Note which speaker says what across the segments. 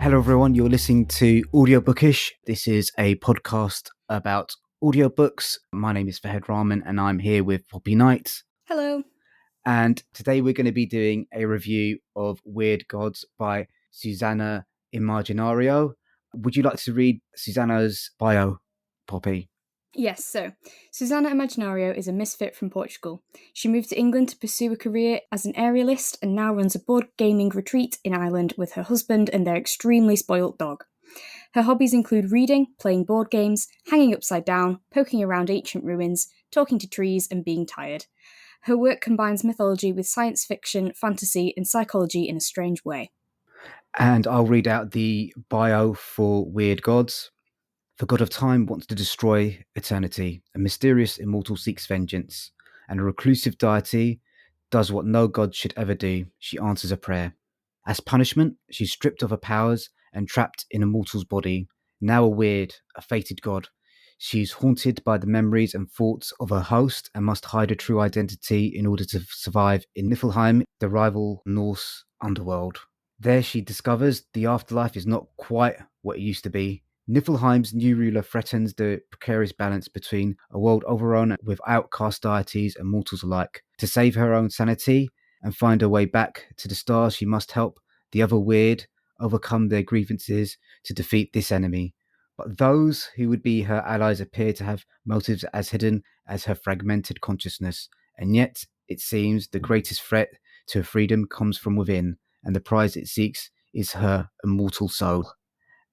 Speaker 1: Hello everyone, you're listening to Audiobookish. This is a podcast about audiobooks. My name is Fahad Rahman and I'm here with Poppy Knight.
Speaker 2: Hello.
Speaker 1: And today we're going to be doing a review of Wyrd Gods by Susana Imaginário. Would you like to read Susana's bio, Poppy?
Speaker 2: Yes, so Susana Imaginário is a misfit from Portugal. She moved to England to pursue a career as an aerialist and now runs a board gaming retreat in Ireland with her husband and their extremely spoilt dog. Her hobbies include reading, playing board games, hanging upside down, poking around ancient ruins, talking to trees, and being tired. Her work combines mythology with science fiction, fantasy, and psychology in a strange way.
Speaker 1: And I'll read out the bio for Wyrd Gods. The god of time wants to destroy eternity. A mysterious immortal seeks vengeance, and a reclusive deity does what no god should ever do. She answers a prayer. As punishment, she's stripped of her powers and trapped in a mortal's body. Now a Wyrd, a fated god. She's haunted by the memories and thoughts of her host and must hide her true identity in order to survive in Niflheim, the rival Norse Underworld. There she discovers the afterlife is not quite what it used to be. Niflheim's new ruler threatens the precarious balance between a world overrun with outcast deities and mortals alike. To save her own sanity and find her way back to the stars, she must help the other Wyrd overcome their grievances to defeat this enemy. But those who would be her allies appear to have motives as hidden as her fragmented consciousness. And yet, it seems the greatest threat to her freedom comes from within, and the prize it seeks is her immortal soul.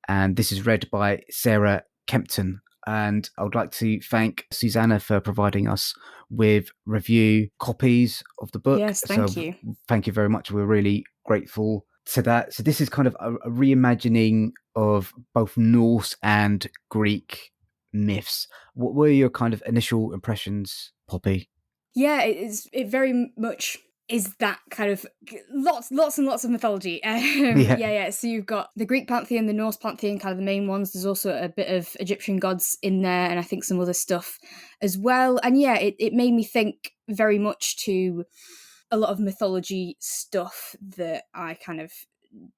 Speaker 1: And this is read by Sarah Kempton. And I would like to thank Susana for providing us with review copies of the book.
Speaker 2: Yes, thank you.
Speaker 1: Thank you very much. We're really grateful to that. So this is kind of a reimagining of both Norse and Greek myths. What were your kind of initial impressions, Poppy?
Speaker 2: Yeah, it very much is that kind of lots and lots of mythology. Yeah. So you've got the Greek pantheon, the Norse pantheon, kind of the main ones. There's also a bit of Egyptian gods in there, and I think some other stuff as well. And yeah, it made me think very much to a lot of mythology stuff that I kind of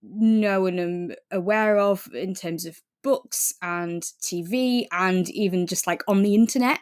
Speaker 2: know and am aware of in terms of books and TV and even just like on the internet.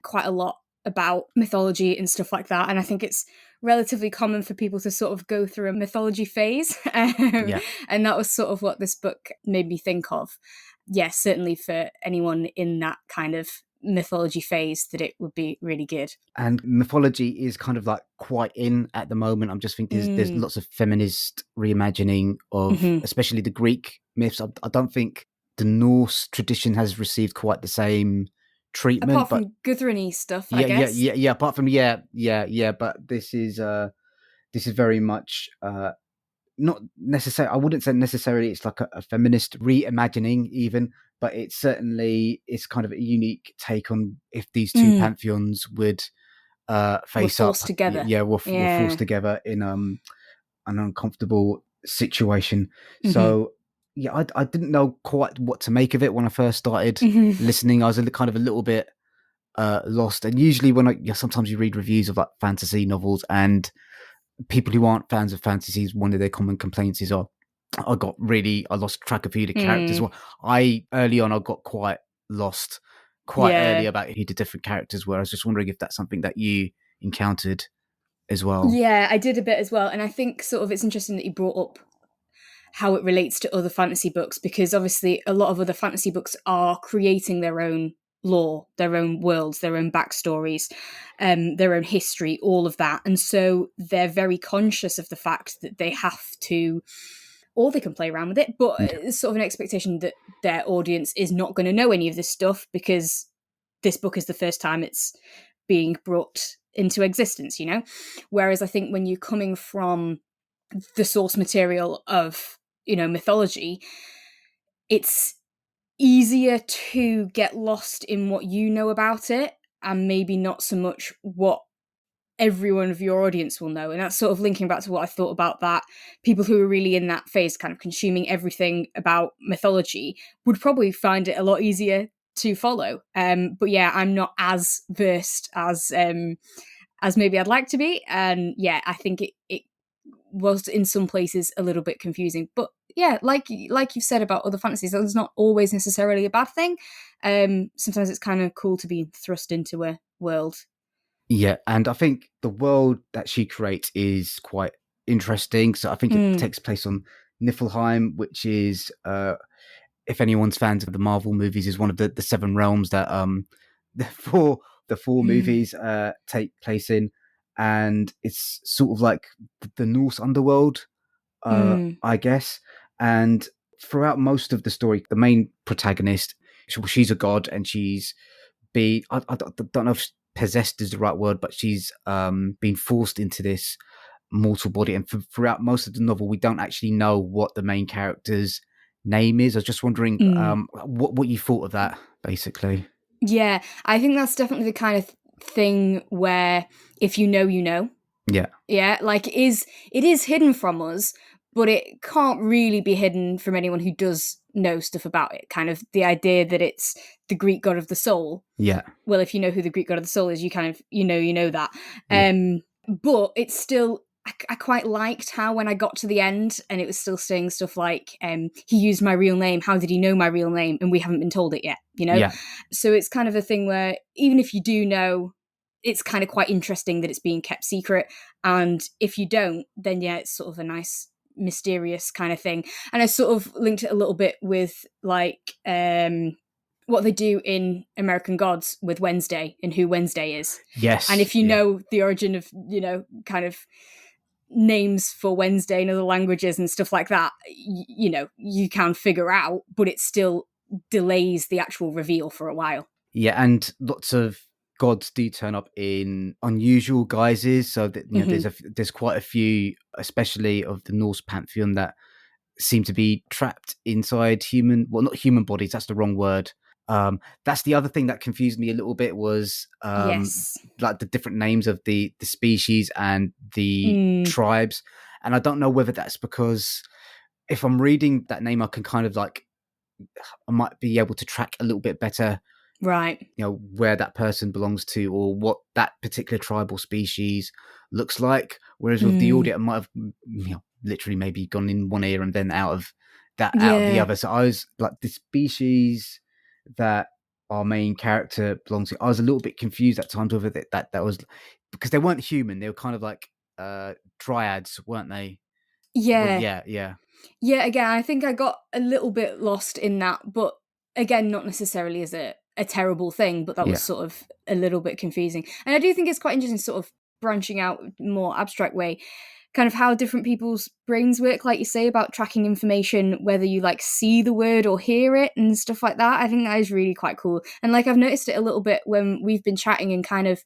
Speaker 2: Quite a lot about mythology and stuff like that, and I think it's relatively common for people to sort of go through a mythology phase. And that was sort of what this book made me think of. Yes, certainly for anyone in that kind of mythology phase, that it would be really good.
Speaker 1: And mythology is kind of like quite in at the moment. I'm just thinking there's lots of feminist reimagining of especially the Greek myths. I don't think the Norse tradition has received quite the same treatment,
Speaker 2: apart from Guthrie stuff, I guess.
Speaker 1: Yeah. Apart from but this is very much not necessarily. I wouldn't say necessarily it's like a feminist reimagining, even, but it's kind of a unique take on if these two pantheons would face up
Speaker 2: together.
Speaker 1: We're forced together in an uncomfortable situation. So. Yeah, I didn't know quite what to make of it when I first started listening. I was kind of a little bit lost. And usually sometimes you read reviews of like fantasy novels, and people who aren't fans of fantasies, one of their common complaints is, I lost track of who the characters were. Early on, I got quite lost early about who the different characters were. I was just wondering if that's something that you encountered as well.
Speaker 2: Yeah, I did a bit as well. And I think sort of it's interesting that you brought up how it relates to other fantasy books, because obviously a lot of other fantasy books are creating their own lore, their own worlds, their own backstories, their own history, all of that. And so they're very conscious of the fact that they have to, or they can play around with it, but it's sort of an expectation that their audience is not going to know any of this stuff because this book is the first time it's being brought into existence, you know? Whereas I think when you're coming from the source material of, mythology, it's easier to get lost in what you know about it and maybe not so much what everyone of your audience will know. And that's sort of linking back to what I thought about that. People who are really in that phase, kind of consuming everything about mythology, would probably find it a lot easier to follow. But yeah, I'm not as versed as maybe I'd like to be. And yeah, I think it was in some places a little bit confusing. But yeah, like you've said about other fantasies, that's not always necessarily a bad thing. Sometimes it's kind of cool to be thrust into a world.
Speaker 1: Yeah, and I think the world that she creates is quite interesting. So I think it takes place on Niflheim, which is, if anyone's fans of the Marvel movies, is one of the seven realms that the four movies take place in, and it's sort of like the Norse Underworld, I guess. And throughout most of the story, the main protagonist, she's a god, and she's I don't know if possessed is the right word, but she's been forced into this mortal body. And throughout most of the novel, we don't actually know what the main character's name is. I was just wondering what you thought of that, basically.
Speaker 2: Yeah, I think that's definitely the kind of thing where if you know, you know.
Speaker 1: Yeah.
Speaker 2: Yeah, like it is hidden from us, but it can't really be hidden from anyone who does know stuff about it. Kind of the idea that it's the Greek god of the soul.
Speaker 1: Yeah.
Speaker 2: Well, if you know who the Greek god of the soul is, you kind of you know that.
Speaker 1: Yeah.
Speaker 2: But it's still I quite liked how when I got to the end and it was still saying stuff like he used my real name. How did he know my real name? And we haven't been told it yet. You know.
Speaker 1: Yeah.
Speaker 2: So it's kind of a thing where even if you do know, it's kind of quite interesting that it's being kept secret. And if you don't, then yeah, it's sort of a nice mysterious kind of thing. And I sort of linked it a little bit with like what they do in American Gods with Wednesday and who Wednesday is.
Speaker 1: Yes.
Speaker 2: And if you know the origin of, you know, kind of names for Wednesday in other languages and stuff like that, you know, you can figure out, but it still delays the actual reveal for a while.
Speaker 1: Yeah, and lots of gods do turn up in unusual guises. So that you know, there's quite a few, especially of the Norse pantheon, that seem to be trapped inside not human bodies. That's the wrong word. That's the other thing that confused me a little bit was
Speaker 2: Yes.
Speaker 1: like the different names of the species and the tribes, and I don't know whether that's because if I'm reading that name, I can kind of like I might be able to track a little bit better,
Speaker 2: right,
Speaker 1: you know, where that person belongs to or what that particular tribal species looks like. Whereas with the audio, I might have, you know, literally maybe gone in one ear and then out of the other. So I was like, the species that our main character belongs to, I was a little bit confused at times with it. That was because they weren't human; they were kind of like dryads, weren't they? Well,
Speaker 2: yeah.
Speaker 1: yeah.
Speaker 2: Yeah, again, I think I got a little bit lost in that, but again, not necessarily as a terrible thing, but that was sort of a little bit confusing. And I do think it's quite interesting, sort of branching out more abstract way, kind of how different people's brains work, like you say, about tracking information, whether you like see the word or hear it and stuff like that. I think that is really quite cool. And like I've noticed it a little bit when we've been chatting and kind of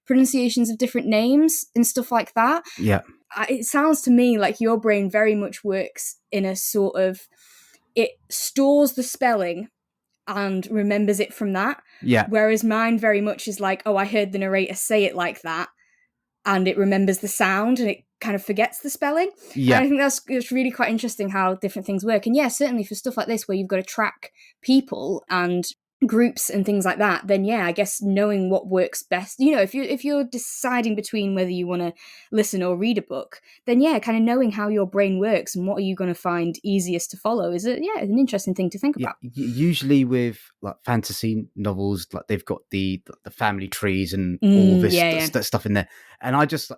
Speaker 2: pronunciations of different names and stuff like that.
Speaker 1: Yeah.
Speaker 2: It sounds to me like your brain very much works in a sort of, it stores the spelling and remembers it from that.
Speaker 1: Yeah.
Speaker 2: Whereas mine very much is like, oh, I heard the narrator say it like that, and it remembers the sound and it kind of forgets the spelling.
Speaker 1: Yeah.
Speaker 2: And I think it's really quite interesting how different things work. And yeah, certainly for stuff like this where you've got to track people and groups and things like that, then yeah, I guess knowing what works best, you know, if you're deciding between whether you want to listen or read a book, then yeah, kind of knowing how your brain works and what are you going to find easiest to follow is an interesting thing to think about.
Speaker 1: Usually with like fantasy novels, like they've got the family trees and all this stuff in there, and I just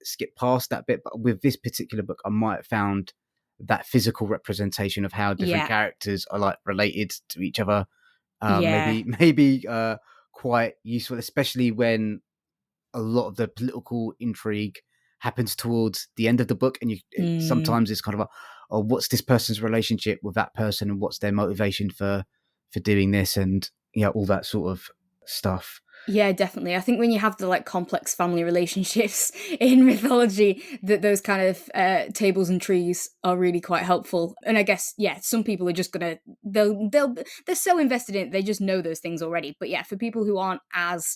Speaker 1: skip past that bit. But with this particular book, I might have found that physical representation of how different characters are like related to each other. Maybe quite useful, especially when a lot of the political intrigue happens towards the end of the book, and sometimes it's kind of like, oh, what's this person's relationship with that person, and what's their motivation for doing this, and all that sort of stuff.
Speaker 2: Yeah, definitely. I think when you have the like complex family relationships in mythology, that those kind of tables and trees are really quite helpful. And I guess some people are just gonna they're so invested in it, they just know those things already. But yeah, for people who aren't as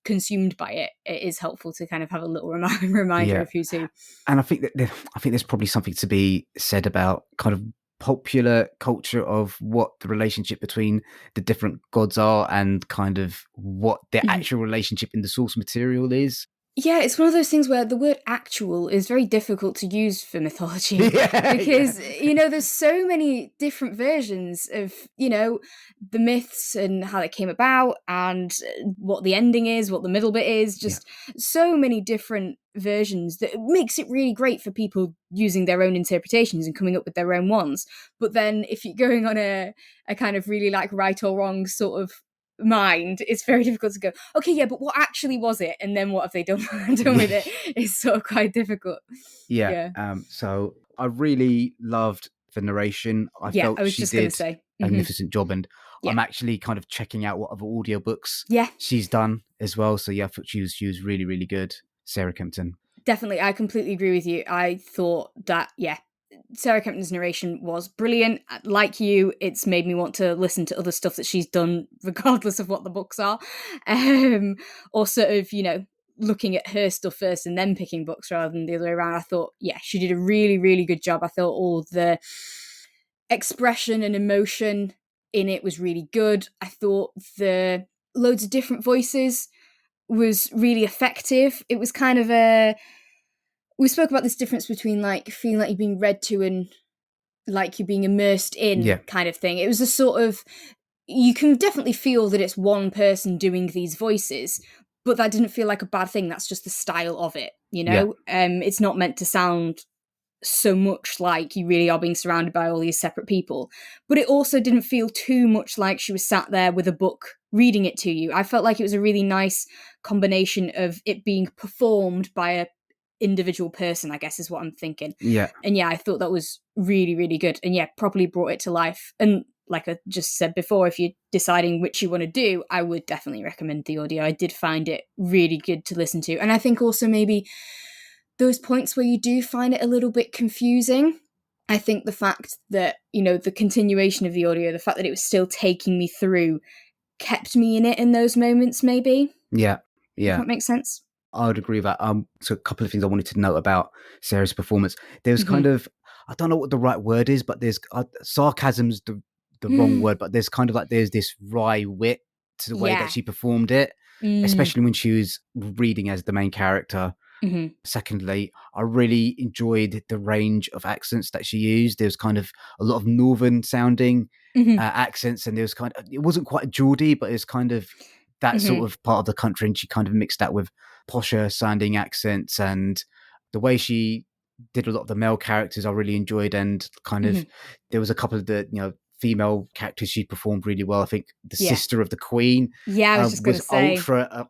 Speaker 2: consumed by it, it is helpful to kind of have a little reminder of who's who.
Speaker 1: And I think there's probably something to be said about kind of popular culture of what the relationship between the different gods are and kind of what their actual relationship in the source material is.
Speaker 2: Yeah, it's one of those things where the word actual is very difficult to use for mythology because, there's so many different versions of, the myths and how they came about and what the ending is, what the middle bit is, just so many different versions that makes it really great for people using their own interpretations and coming up with their own ones. But then if you're going on a kind of really like right or wrong sort of mind, it's very difficult to go, okay, yeah, but what actually was it? And then what have they done, done with it? It's sort of quite difficult.
Speaker 1: Yeah.
Speaker 2: Yeah.
Speaker 1: So I really loved the narration. I
Speaker 2: Yeah, I
Speaker 1: felt
Speaker 2: was
Speaker 1: she
Speaker 2: just going to
Speaker 1: did
Speaker 2: say.
Speaker 1: a magnificent job, and
Speaker 2: Yeah.
Speaker 1: I'm actually kind of checking out what other audiobooks
Speaker 2: Yeah,
Speaker 1: she's done as well. So yeah, I thought she was really, really good, Sarah Kempton.
Speaker 2: definitely. I completely agree with you. I thought that, yeah, Sarah Kempton's narration was brilliant. Like you, it's made me want to listen to other stuff that she's done, regardless of what the books are. Or sort of, looking at her stuff first and then picking books rather than the other way around. I thought, yeah, she did a really, really good job. I thought all the expression and emotion in it was really good. I thought the loads of different voices was really effective. It was kind of we spoke about this difference between like feeling like you're being read to and like you're being immersed in
Speaker 1: Yeah.
Speaker 2: kind of thing. It was a sort of, you can definitely feel that it's one person doing these voices, but that didn't feel like a bad thing. That's just the style of it,
Speaker 1: Yeah.
Speaker 2: It's not meant to sound so much like you really are being surrounded by all these separate people, but it also didn't feel too much like she was sat there with a book reading it to you. I felt like it was a really nice combination of it being performed by a individual person, I guess is what I'm thinking.
Speaker 1: Yeah.
Speaker 2: And yeah, I thought that was really, really good. And yeah, properly brought it to life. And like I just said before, if you're deciding which you want to do, I would definitely recommend the audio. I did find it really good to listen to. And I think also maybe those points where you do find it a little bit confusing, I think the fact that, the continuation of the audio, the fact that it was still taking me through, kept me in it in those moments, maybe.
Speaker 1: Yeah.
Speaker 2: If
Speaker 1: Yeah.
Speaker 2: that makes sense.
Speaker 1: I would agree with that. So a couple of things I wanted to note about Sarah's performance. There's kind of, I don't know what the right word is, but there's sarcasm's the wrong word, but there's kind of like there's this wry wit to the way that
Speaker 2: Yeah.
Speaker 1: she performed it, especially when she was reading as the main character. Secondly, I really enjoyed the range of accents that she used. There was kind of a lot of northern sounding accents, and there was kind of, it wasn't quite Geordie, but it's kind of that sort of part of the country, and she kind of mixed that with posher sounding accents, and the way she did a lot of the male characters I really enjoyed, and kind of there was a couple of the female characters she performed really well. I think the
Speaker 2: Yeah.
Speaker 1: sister of the queen
Speaker 2: Yeah, I was just going
Speaker 1: was
Speaker 2: to say.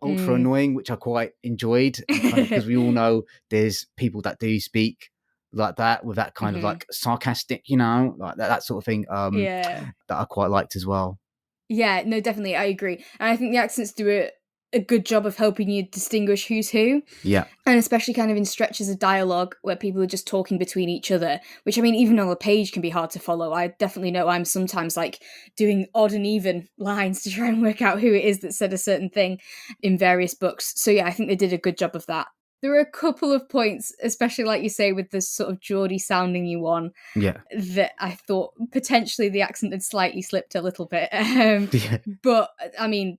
Speaker 1: ultra annoying, which I quite enjoyed, and kind of because we all know there's people that do speak like that with that kind of like sarcastic, like that sort of thing.
Speaker 2: Yeah.
Speaker 1: That I quite liked as well.
Speaker 2: Yeah, no, definitely, I agree. And I think the accents do a good job of helping you distinguish who's who.
Speaker 1: Yeah.
Speaker 2: And especially kind of in stretches of dialogue where people are just talking between each other, which I mean, even on a page can be hard to follow. I definitely know I'm sometimes like doing odd and even lines to try and work out who it is that said a certain thing in various books. So yeah, I think they did a good job of that. There were a couple of points, especially like you say, with this sort of Geordie sounding you one,
Speaker 1: Yeah.
Speaker 2: that I thought potentially the accent had slightly slipped a little bit.
Speaker 1: Yeah.
Speaker 2: But I mean,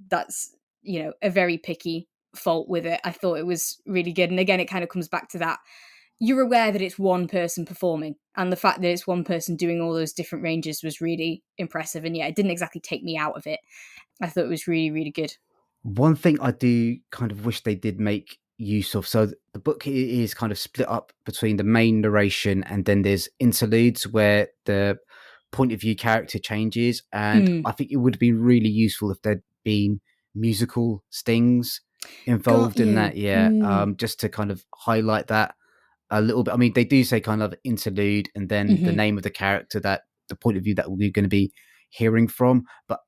Speaker 2: that's, a very picky fault with it. I thought it was really good. And again, it kind of comes back to that. You're aware that it's one person performing, and the fact that it's one person doing all those different ranges was really impressive. And yeah, it didn't exactly take me out of it. I thought it was really, really good.
Speaker 1: One thing I do kind of wish they did make use of, so the book is kind of split up between the main narration and then there's interludes where the point of view character changes, and I think it would be really useful if there'd been musical stings
Speaker 2: Got
Speaker 1: involved in
Speaker 2: you.
Speaker 1: that, just to kind of highlight that a little bit. I mean, they do say kind of interlude and then the name of the character, that the point of view that we're going to be hearing from, but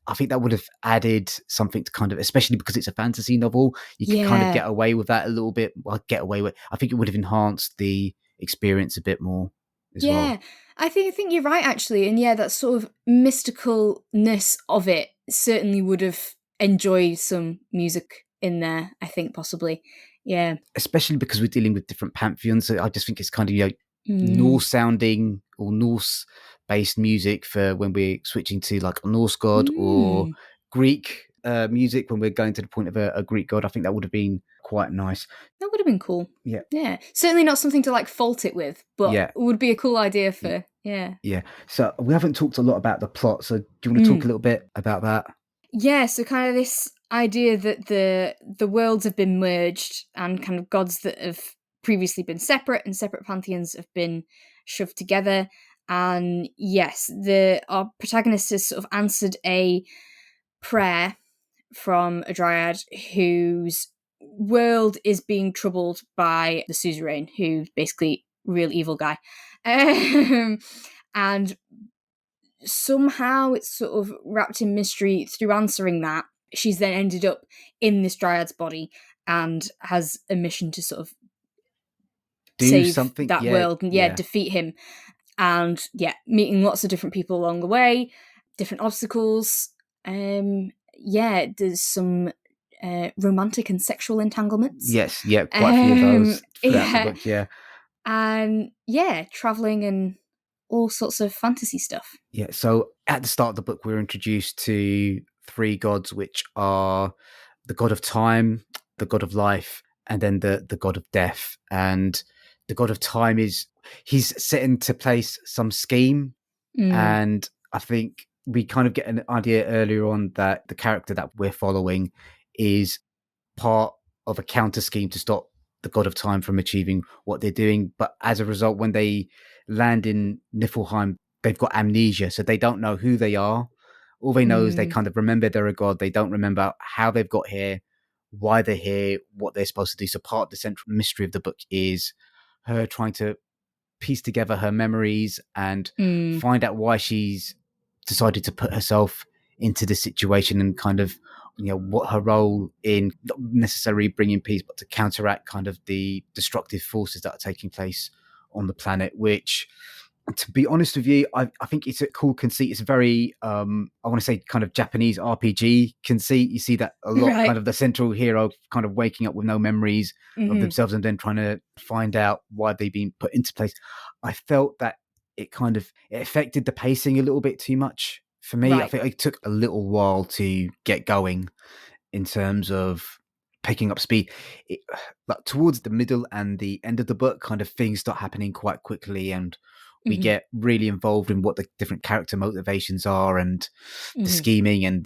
Speaker 1: I think that would have added something to kind of, especially because it's a fantasy novel, you could kind of get away with that a little bit. Well, I think it would have enhanced the experience a bit more as well.
Speaker 2: I think you're right actually, and yeah, that sort of mysticalness of it certainly would have enjoyed some music in there. I think possibly, yeah.
Speaker 1: Especially because we're dealing with different pantheons. So I just think it's kind of,
Speaker 2: Mm.
Speaker 1: Norse sounding or Norse based music for when we're switching to like a Norse god or
Speaker 2: Mm.
Speaker 1: Greek music when we're going to the point of a Greek god. I think that would have been quite nice.
Speaker 2: That would have been cool.
Speaker 1: Yeah.
Speaker 2: Yeah. Certainly not something to like fault it with, but
Speaker 1: Yeah.
Speaker 2: would be a cool idea for, yeah.
Speaker 1: Yeah. So we haven't talked a lot about the plot. So do you want to talk a little bit about that?
Speaker 2: Yeah, so kind of this idea that the worlds have been merged and kind of gods that have previously been separate and separate pantheons have been shoved together. And yes, our protagonist has sort of answered a prayer from a dryad whose world is being troubled by the suzerain, who's basically real evil guy. And somehow it's sort of wrapped in mystery through answering that. She's then ended up in this dryad's body and has a mission to sort of save
Speaker 1: something
Speaker 2: that world and defeat him. And meeting lots of different people along the way, different obstacles. There's some romantic and sexual entanglements.
Speaker 1: Yes, quite a few of those throughout the book,
Speaker 2: And traveling and all sorts of fantasy stuff.
Speaker 1: Yeah, so at the start of the book, we're introduced to 3 gods, which are the god of time, the god of life, and then the god of death. And the god of time he's set into place some scheme. And I think we kind of get an idea earlier on that the character that we're following is part of a counter scheme to stop the god of time from achieving what they're doing. But as a result, when they land in Niflheim, they've got amnesia, so they don't know who they are. All they know is they kind of remember they're a god. They don't remember how they've got here, why they're here, what they're supposed to do. So part of the central mystery of the book is her trying to piece together her memories and find out why she's decided to put herself into this situation and kind of, what her role in not necessarily bringing peace, but to counteract kind of the destructive forces that are taking place on the planet, which, to be honest with you, I think it's a cool conceit. It's a very, I want to say kind of Japanese RPG conceit. You see that a lot, right. Kind of the central hero kind of waking up with no memories of themselves and then trying to find out why they've been put into place. I felt that it affected the pacing a little bit too much for me. Right. I think it took a little while to get going in terms of picking up speed. Like towards the middle and the end of the book, kind of things start happening quite quickly, and we get really involved in what the different character motivations are and the scheming and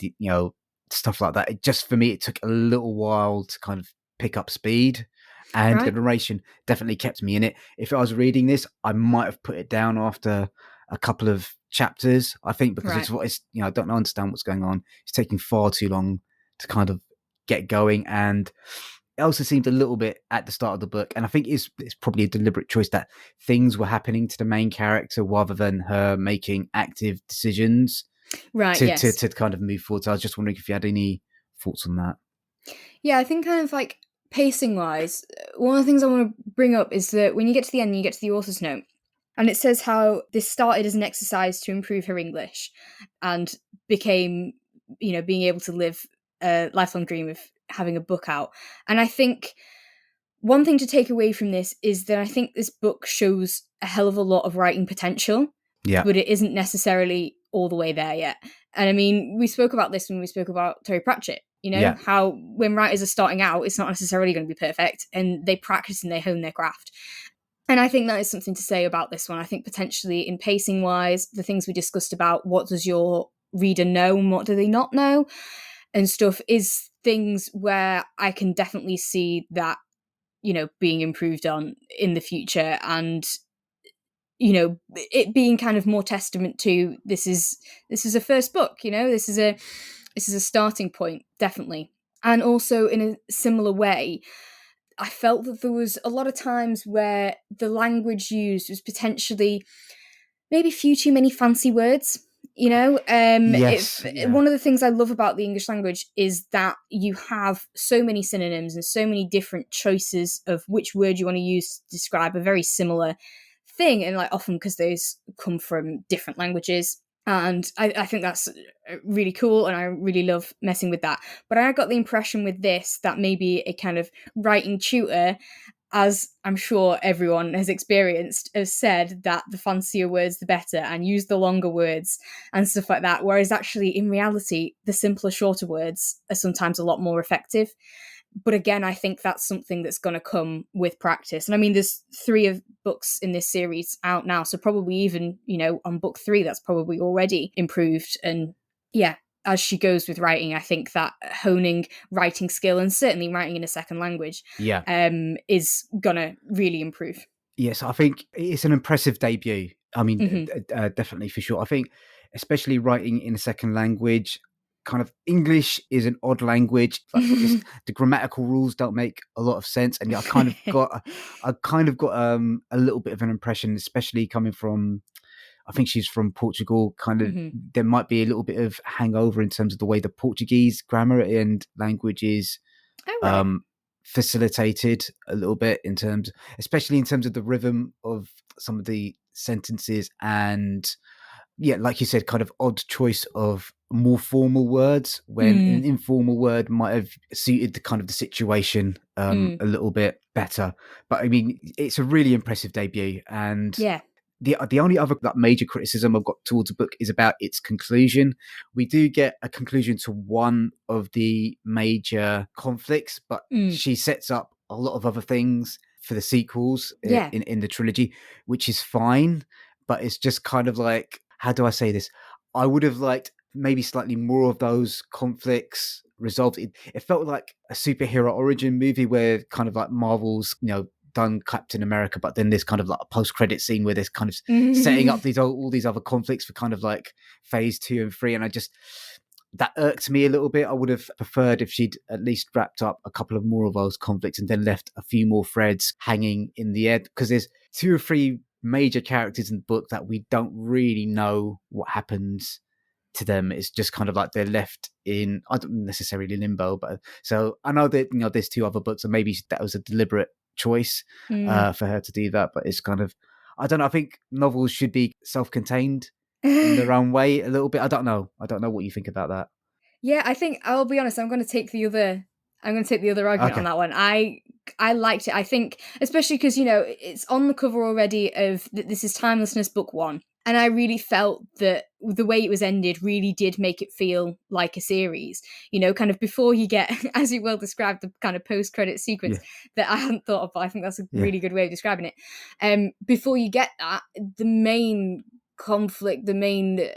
Speaker 1: stuff like that. It just, for me, it took a little while to kind of pick up speed, and the narration definitely kept me in it. If I was reading this, I might have put it down after a couple of chapters, I think, because it's I don't understand what's going on. It's taking far too long to kind of get going, and it also seemed a little bit at the start of the book, and I think it's probably a deliberate choice that things were happening to the main character rather than her making active decisions to kind of move forward. So I was just wondering if you had any thoughts on that.
Speaker 2: Yeah, I think kind of like pacing wise, one of the things I want to bring up is that when you get to the end, you get to the author's note, and it says how this started as an exercise to improve her English and became, being able to live a lifelong dream of having a book out. And I think one thing to take away from this is that I think this book shows a hell of a lot of writing potential, but it isn't necessarily all the way there yet. And I mean, we spoke about this when we spoke about Terry Pratchett, how when writers are starting out, it's not necessarily going to be perfect, and they practice and they hone their craft. And I think that is something to say about this one. I think potentially in pacing wise, the things we discussed about what does your reader know and what do they not know and stuff is things where I can definitely see that, being improved on in the future, and, it being kind of more testament to this is a first book, this is a starting point, definitely. And also in a similar way, I felt that there was a lot of times where the language used was potentially maybe a few too many fancy words. One of the things I love about the English language is that you have so many synonyms and so many different choices of which word you want to use to describe a very similar thing, and like often because those come from different languages. And I think that's really cool, and I really love messing with that. But I got the impression with this that maybe a kind of writing tutor as I'm sure everyone has experienced, has said that the fancier words the better and use the longer words and stuff like that. Whereas actually, in reality, the simpler, shorter words are sometimes a lot more effective. But again, I think that's something that's going to come with practice. And I mean, there's 3 of books in this series out now, so probably even, on book 3, that's probably already improved. And yeah, as she goes with writing, I think that honing writing skill, and certainly writing in a second language,
Speaker 1: Yeah.
Speaker 2: is gonna really improve.
Speaker 1: Yes, I think it's an impressive debut. I mean,
Speaker 2: Mm-hmm.
Speaker 1: definitely for sure. I think, especially writing in a second language, kind of English is an odd language. Like, just the grammatical rules don't make a lot of sense, and I kind of got a little bit of an impression, especially coming from. I think she's from Portugal. Kind of,
Speaker 2: Mm-hmm.
Speaker 1: there might be a little bit of hangover in terms of the way the Portuguese grammar and language is
Speaker 2: Oh, right.
Speaker 1: facilitated a little bit in terms, especially in terms of the rhythm of some of the sentences, and yeah, like you said, kind of odd choice of more formal words when an
Speaker 2: Mm,
Speaker 1: informal word might have suited the kind of the situation
Speaker 2: mm.
Speaker 1: a little bit better. But I mean, it's a really impressive debut, and
Speaker 2: Yeah.
Speaker 1: the only other major criticism I've got towards the book is about its conclusion. We do get a conclusion to one of the major conflicts, but
Speaker 2: Mm.
Speaker 1: she sets up a lot of other things for the sequels
Speaker 2: Yeah.
Speaker 1: in the trilogy, which is fine. But it's just kind of like, how do I say this? I would have liked maybe slightly more of those conflicts resolved. It felt like a superhero origin movie where kind of like Marvel's, done Captain America, but then there's kind of like a post-credit scene where there's kind of setting up all these other conflicts for kind of like phase 2 and 3, and that irked me a little bit. I would have preferred if she'd at least wrapped up a couple of more of those conflicts and then left a few more threads hanging in the air, because there's 2 or 3 major characters in the book that we don't really know what happens to them. It's just kind of like they're left in, I don't necessarily limbo, but so I know that there's 2 other books, and maybe that was a deliberate choice
Speaker 2: Mm.
Speaker 1: for her to do that. But it's kind of, I don't know. I think novels should be self-contained in their own way a little bit. I don't know what you think about that.
Speaker 2: Yeah, I think I'll be honest. I'm going to take the other argument on
Speaker 1: Okay.
Speaker 2: that one. I liked it. I think, especially because it's on the cover already of this is Timelessness Book 1, and I really felt that the way it was ended really did make it feel like a series. Kind of before you get, as you well described, the kind of post-credit sequence
Speaker 1: Yeah.
Speaker 2: that I hadn't thought of, but I think that's a
Speaker 1: Yeah.
Speaker 2: really good way of describing it. Before you get that, the main conflict, the main,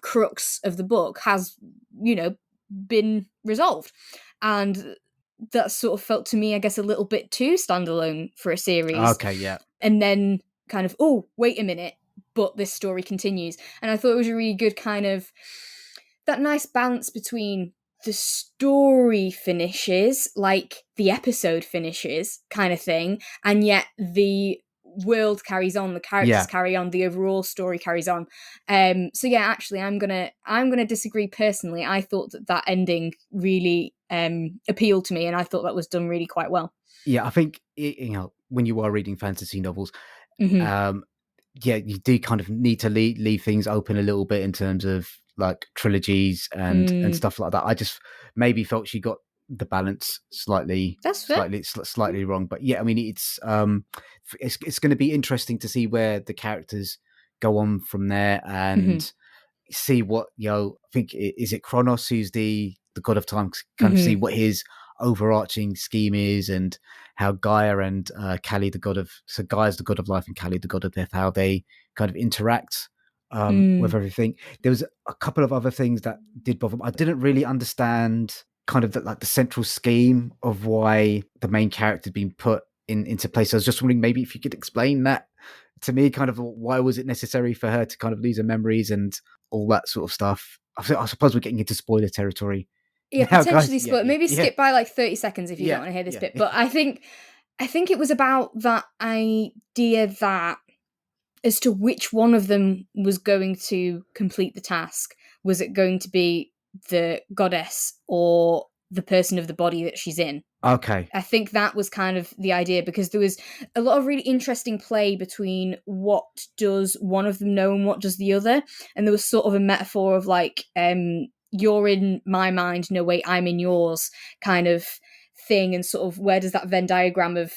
Speaker 2: crux of the book has, been resolved. And that sort of felt to me, I guess, a little bit too standalone for a series.
Speaker 1: Okay. Yeah.
Speaker 2: And then kind of, oh, wait a minute, but this story continues. And I thought it was a really good kind of that nice balance between the story finishes, like the episode finishes kind of thing, and yet the world carries on, the characters
Speaker 1: Yeah.
Speaker 2: carry on, the overall story carries on. So yeah, actually, I'm gonna disagree personally. I thought that ending really appealed to me, and I thought that was done really quite well.
Speaker 1: Yeah. I think when you are reading fantasy novels,
Speaker 2: Mm-hmm.
Speaker 1: um, yeah, you do kind of need to leave things open a little bit in terms of like trilogies and
Speaker 2: Mm,
Speaker 1: stuff like that. I just maybe felt she got the balance
Speaker 2: that's fair.
Speaker 1: slightly wrong. But yeah, I mean, it's going to be interesting to see where the characters go on from there,
Speaker 2: Mm-hmm.
Speaker 1: and see what, I think, is it Kronos who's the god of time, kind of see
Speaker 2: Mm-hmm.
Speaker 1: what his overarching scheme is, and how Gaia and Kali, Gaia's the god of life and Kali the god of death, how they kind of interact with
Speaker 2: Mm,
Speaker 1: everything. There was a couple of other things that did bother me. I didn't really understand kind of the central scheme of why the main character had been put into place. I was just wondering, maybe if you could explain that to me, kind of why was it necessary for her to kind of lose her memories and all that sort of stuff. I suppose we're getting into spoiler territory
Speaker 2: yeah,
Speaker 1: now,
Speaker 2: potentially
Speaker 1: guys. Yeah,
Speaker 2: split.
Speaker 1: yeah,
Speaker 2: Maybe
Speaker 1: yeah,
Speaker 2: skip by like 30 seconds if you don't
Speaker 1: yeah,
Speaker 2: want to hear this
Speaker 1: yeah,
Speaker 2: bit. But I think it was about that idea that as to which one of them was going to complete the task. Was it going to be the goddess or the person of the body that she's in?
Speaker 1: okay,
Speaker 2: I think that was kind of the idea, because there was a lot of really interesting play between what does one of them know and what does the other. And there was sort of a metaphor of like, you're in my mind, no wait, I'm in yours kind of thing, and sort of where does that Venn diagram of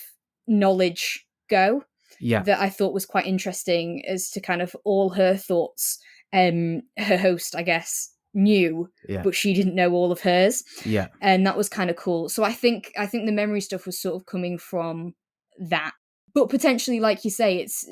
Speaker 2: knowledge go,
Speaker 1: Yeah.
Speaker 2: that I thought was quite interesting as to kind of all her thoughts. Her host, I guess, knew,
Speaker 1: Yeah.
Speaker 2: but she didn't know all of hers.
Speaker 1: Yeah.
Speaker 2: And that was kind of cool. So I think the memory stuff was sort of coming from that. But potentially, like you say, it's,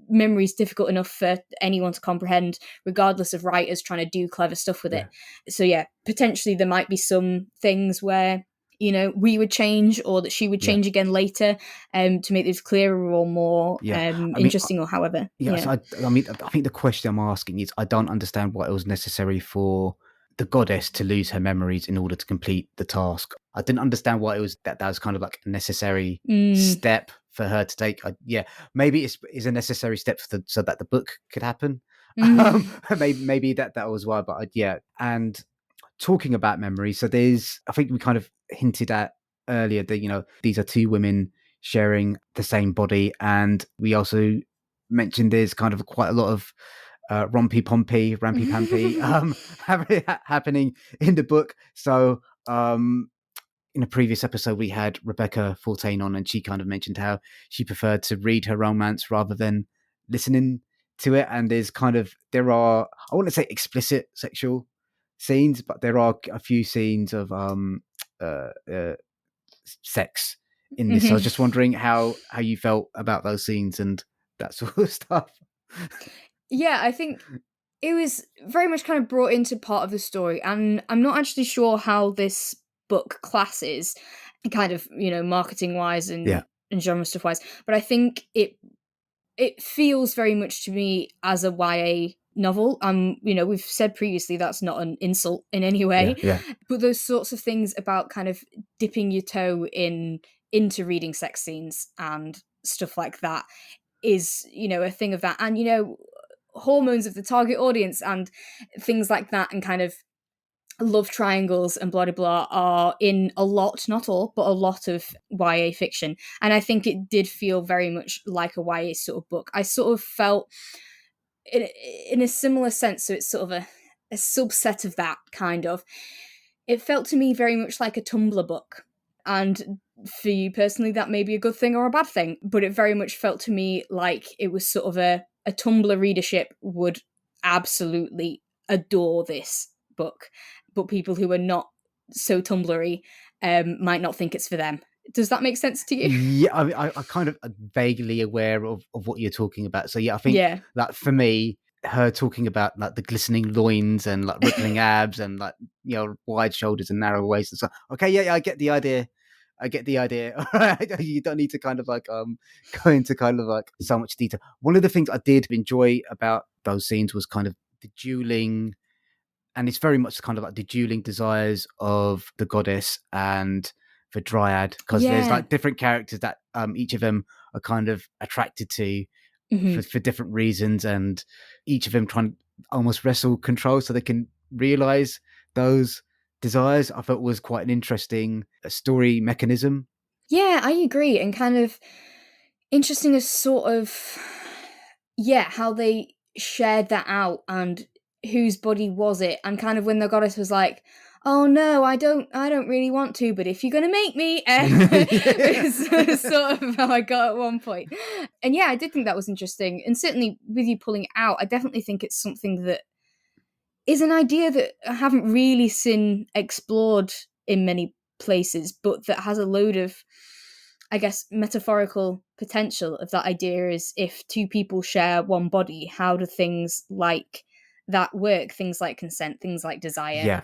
Speaker 2: memory is difficult enough for anyone to comprehend, regardless of writers trying to do clever stuff with it. So yeah, potentially there might be some things where, we would change, or that she would change again later, to make this clearer or more interesting, or however.
Speaker 1: So I think the question I'm asking is, I don't understand why it was necessary for the goddess to lose her memories in order to complete the task. I didn't understand why it was that was kind of like a necessary step for her to take. Maybe it's a necessary step so that the book could happen. Maybe that was why. But and talking about memory, so I think we kind of hinted at earlier that these are two women sharing the same body, and we also mentioned there's kind of quite a lot of rampy pampy happening in the book. So in a previous episode we had Rebecca Fortain on, and she kind of mentioned how she preferred to read her romance rather than listening to it. And there are, I wouldn't say explicit sexual scenes, but there are a few scenes of sex in this. So I was just wondering how you felt about those scenes and that sort of stuff.
Speaker 2: Yeah, I think it was very much kind of brought into part of the story, and I'm not actually sure how this book classes, kind of, marketing wise and genre stuff wise, but I think it feels very much to me as a YA novel. We've said previously that's not an insult in any way, but those sorts of things about kind of dipping your toe into reading sex scenes and stuff like that is, a thing of that. And, hormones of the target audience and things like that, and kind of love triangles and blah, blah, blah, are in a lot, not all, but a lot of YA fiction. And I think it did feel very much like a YA sort of book. I sort of felt in a similar sense, so it's sort of a subset of that, kind of. It felt to me very much like a Tumblr book. And for you personally, that may be a good thing or a bad thing, but it very much felt to me like it was sort of a Tumblr readership would absolutely adore this book, but people who are not so Tumblr-y might not think it's for them. Does that make sense to you?
Speaker 1: Yeah, I kind of vaguely aware of what you're talking about. So I think that for me, her talking about like the glistening loins and like rippling abs and like wide shoulders and narrow waist and so. Okay, I get the idea. All right, you don't need to kind of like go into kind of like so much detail. One of the things I did enjoy about those scenes was kind of the dueling, and it's very much kind of like the dueling desires of the goddess and the dryad, because there's like different characters that each of them are kind of attracted to for different reasons, and each of them trying to almost wrestle control so they can realize those desires. I thought was quite an interesting story mechanism.
Speaker 2: Yeah, I agree. And kind of interesting as sort of, how they shared that out, and whose body was it, and kind of when the goddess was like, oh no, I don't really want to, but if you're gonna make me, it's sort of how I got at one point. And I did think that was interesting, and certainly with you pulling it out, I definitely think it's something that is an idea that I haven't really seen explored in many places, but that has a load of, I guess, metaphorical potential. Of that idea is, if two people share one body, how do things like that work? Things like consent, things like desire,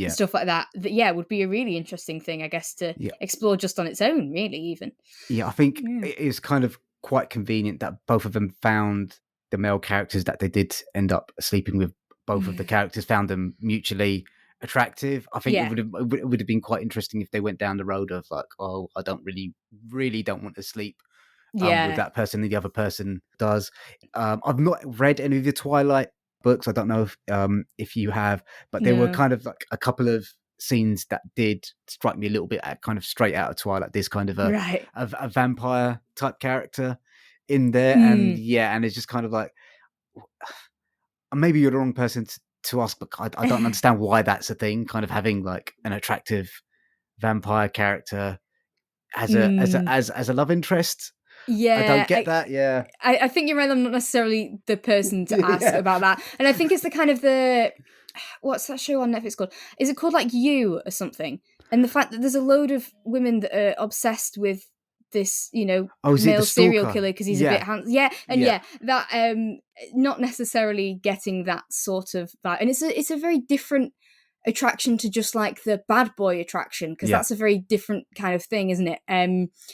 Speaker 2: stuff like that. That would be a really interesting thing, I guess, to explore just on its own, really, even.
Speaker 1: I think it is kind of quite convenient that both of them found the male characters that they did end up sleeping with. Both of the characters found them mutually attractive. I think it would have been quite interesting if they went down the road of like, oh, I don't really don't want to sleep with that person, and the other person does. I've not read any of the Twilight books. I don't know if you have, but there were kind of like a couple of scenes that did strike me a little bit at kind of straight out of Twilight. There's kind of a vampire type character in there, and it's just kind of like, maybe you're the wrong person to ask, but I don't understand why that's a thing, kind of having like an attractive vampire character as
Speaker 2: Mm.
Speaker 1: a love interest. I don't
Speaker 2: Yeah,
Speaker 1: get that. Yeah.
Speaker 2: I think you're right. I'm not necessarily the person to ask
Speaker 1: Yeah.
Speaker 2: about that, and I think it's the kind of the what's that show on Netflix called? Is it called like You or something? And the fact that there's a load of women that are obsessed with this,
Speaker 1: Oh, is it the
Speaker 2: male serial
Speaker 1: stalker?
Speaker 2: killer because he's a bit
Speaker 1: Yeah.
Speaker 2: handsome. Yeah, and
Speaker 1: Yeah.
Speaker 2: that not necessarily getting that sort of vibe, and it's a very different attraction to just like the bad boy attraction, because
Speaker 1: Yeah.
Speaker 2: that's a very different kind of thing, isn't it?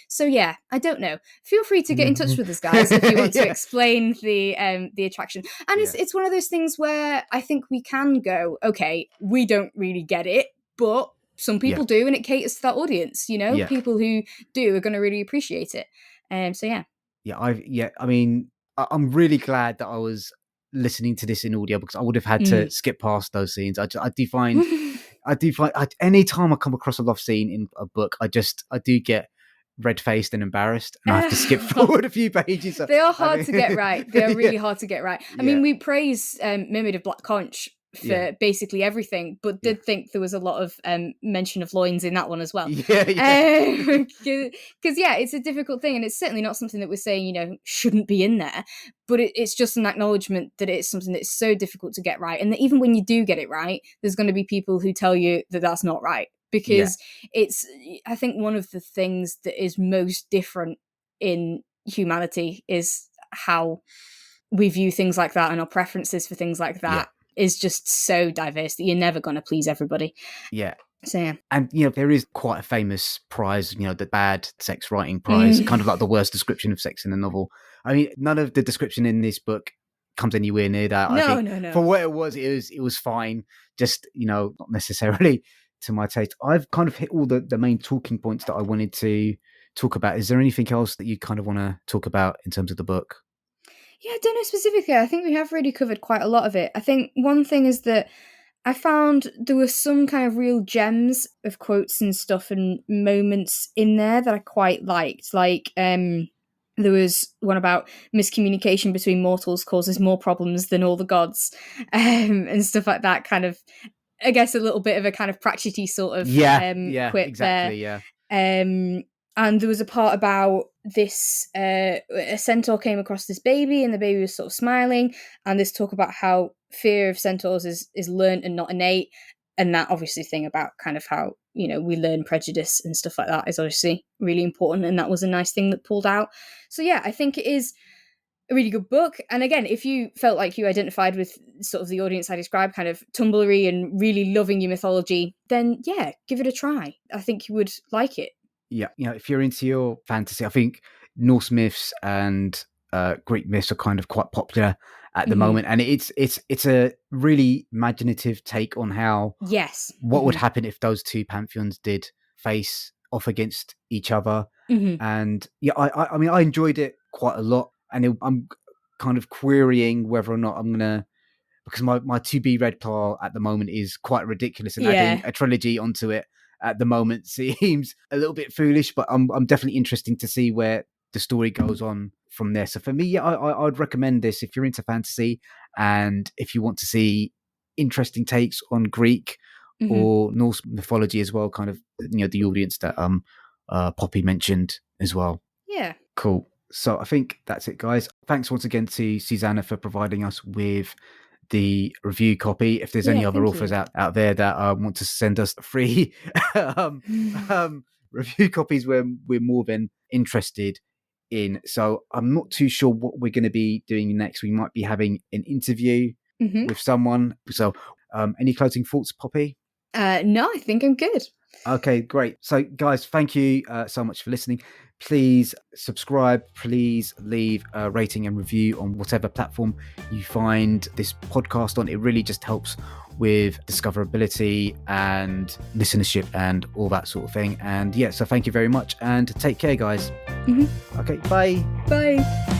Speaker 2: So yeah, I don't know. Feel free to get in touch with us, guys, if you want to
Speaker 1: Yeah.
Speaker 2: explain the attraction. And
Speaker 1: Yeah.
Speaker 2: it's one of those things where I think we can go, okay, we don't really get it, but some people do, and it caters to that audience.
Speaker 1: Yeah.
Speaker 2: People who do are going to really appreciate it. So yeah.
Speaker 1: I mean, I'm really glad that I was listening to this in audio, because I would have had to skip past those scenes. I do find any time I come across a love scene in a book, I do get red-faced and embarrassed, and I have to skip forward a few pages.
Speaker 2: They are hard to get right. They are really hard to get right. I mean, we praise Mimid of Black Conch for basically everything, but did think there was a lot of mention of loins in that one as well. Because it's a difficult thing, and it's certainly not something that we're saying shouldn't be in there, but it's just an acknowledgement that it's something that's so difficult to get right, and that even when you do get it right, there's going to be people who tell you that that's not right, because I think one of the things that is most different in humanity is how we view things like that, and our preferences for things like that is just so diverse that you're never going to please everybody. So yeah.
Speaker 1: And there is quite a famous prize, the bad sex writing prize, kind of like the worst description of sex in a novel. I mean, none of the description in this book comes anywhere near that.
Speaker 2: No.
Speaker 1: For what it was fine, just not necessarily to my taste. I've kind of hit all the main talking points that I wanted to talk about. Is there anything else that you kind of want to talk about in terms of the book?
Speaker 2: Yeah, I don't know specifically. I think we have really covered quite a lot of it. I think one thing is that I found there were some kind of real gems of quotes and stuff and moments in there that I quite liked. Like, there was one about miscommunication between mortals causes more problems than all the gods, and stuff like that. Kind of, I guess, a little bit of a kind of Pratchett-y sort of quip
Speaker 1: exactly,
Speaker 2: there. And there was a part about this, a centaur came across this baby, and the baby was sort of smiling, and this talk about how fear of centaurs is learned and not innate, and that obviously thing about kind of how, we learn prejudice and stuff like that is obviously really important, and that was a nice thing that pulled out. So yeah, I think it is a really good book. And again, if you felt like you identified with sort of the audience I described, kind of tumblery and really loving your mythology, then yeah, give it a try. I think you would like it.
Speaker 1: Yeah, if you're into your fantasy, I think Norse myths and Greek myths are kind of quite popular at the moment, and it's a really imaginative take on how what would happen if those two pantheons did face off against each other. And I mean, I enjoyed it quite a lot, and I'm kind of querying whether or not I'm gonna, because my to be read pile at the moment is quite ridiculous, and adding a trilogy onto it at the moment seems a little bit foolish, but I'm definitely interested to see where the story goes on from there. So for me, I'd recommend this if you're into fantasy, and if you want to see interesting takes on Greek or Norse mythology as well, kind of the audience that Poppy mentioned as well.
Speaker 2: Yeah.
Speaker 1: Cool. So I think that's it, guys. Thanks once again to Susana for providing us with the review copy. If there's any other authors out there that want to send us free review copies, we're more than interested in. So I'm not too sure what we're going to be doing next. We might be having an interview with someone. So any closing thoughts, Poppy?
Speaker 2: No, I think I'm good.
Speaker 1: Okay, great. So guys, thank you so much for listening. Please subscribe, please leave a rating and review on whatever platform you find this podcast on. It really just helps with discoverability and listenership and all that sort of thing. And yeah, so thank you very much, and take care, guys. Okay, bye.